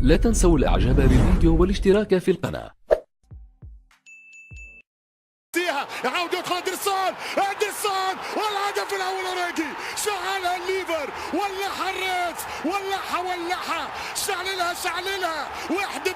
لا تنسوا الاعجاب بالفيديو والاشتراك في القناة. يعاود يدخل ادرسون والهدف الاول اوريدي شعلها الليفر ولعها الريس ولعها شعللها واحد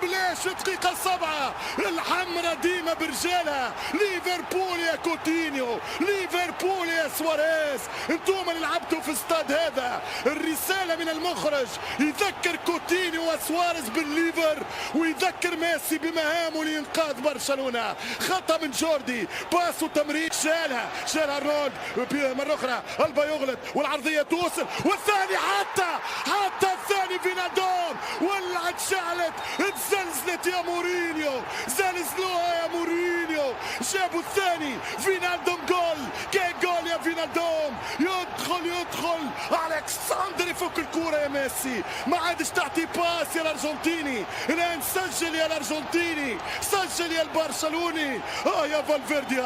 بلاش دقيقة 7 الحمرة ديما برجالها. ليفربول يا كوتينيو، ليفربول يا سواريز، انتم اللي لعبتوا في استاد هذا. الرسالة من المخرج يذكر كوتينيو وسواريز بالليفر ويذكر ميسي بمهامه لإنقاذ برشلونة. خطأ من جوردي، باس وتمرير شالها رونالد مرة أخرى، البا يغلط والعرضية توصل والثاني حتى الثاني فينالدوم ولعت شعلت اتزلزلت يا مورينيو، زلزلوها يا مورينيو، جابوا الثاني فينالدوم جول يا فينالدوم، يدخل الكسندر يفك الكرة يا ميسي، ما عادش تعطي باس يا الارجنتيني، الان سجل يا الارجنتيني، سجل يا البرشلوني. يا فالفيردي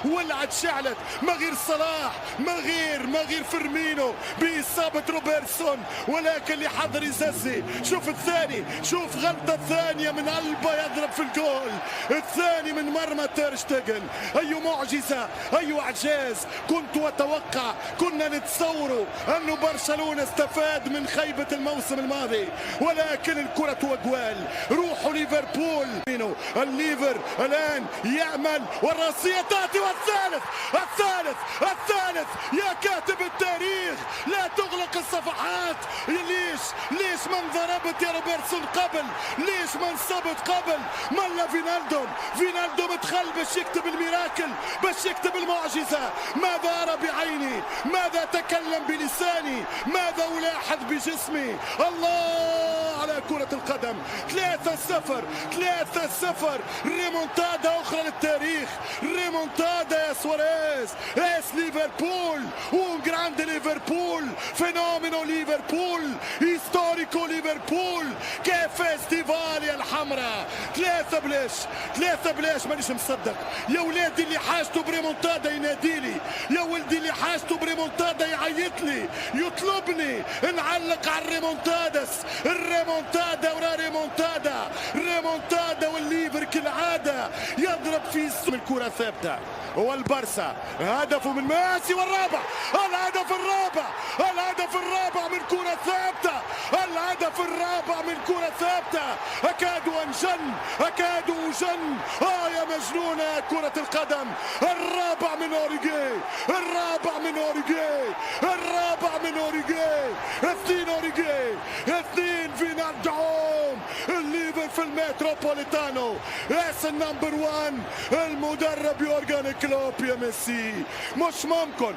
ولعت شعلت، ما غير صلاح، ما غير فيرمينو بإصابة روبرتسون، ولكن اللي حضر يززي. شوف الثاني، شوف غلطة ثانية من ألبا يضرب في الجول، الثاني من مرمى تير شتيجن. أي معجزة، أي إعجاز. كنت أتوقع، كنا نتصوروا أن برشلونة استفاد من خيبة الموسم الماضي، ولكن الكرة وجوال. روحوا ليفربول، الليفر الآن يعمل والرأسية تأتي والثالث يا كاتب التاريخ لا تغلق الصفحات. ليش ما انضربت يا روبرتسون قبل؟ ليش ما انصبت قبل؟ ملا فينالدوم دخل باش يكتب الميراكل، باش يكتب المعجزة. ماذا أرى بعيني؟ ماذا أتكلم بلساني؟ ماذا ألاحظ بجسمي؟ الله على كرة القدم. 3-0 ريمونتادا أخرى للتاريخ، ريمونتادا يا سواريز. اس ليفربول، un grande ليفربول، فينومينو ليفربول، هيستوريكو ليفربول. كيف فيستيفال يا الحمراء. 3 بلاش مانيش مصدق يا ولادي. اللي حاجته بريمونتادا يناديلي، يا ولدي اللي حاجته بريمونتادا يعيط لي، يطلبني نعلق على الريمونتادا ورا ريمونتادا والليفر كالعادة يضرب في الكرة ثابتة. والبرسا هدفه من ميسي والرابع، الهدف الرابع من كرة ثابتة، أكاد أجن يا مجنونة يا كرة القدم. الرابع من أوريجي، 2 فينالدوم. الليفر في المتروبوليتانو، اس النمبر 1 المدرب يورجن كلوب يا ميسي. مش ممكن.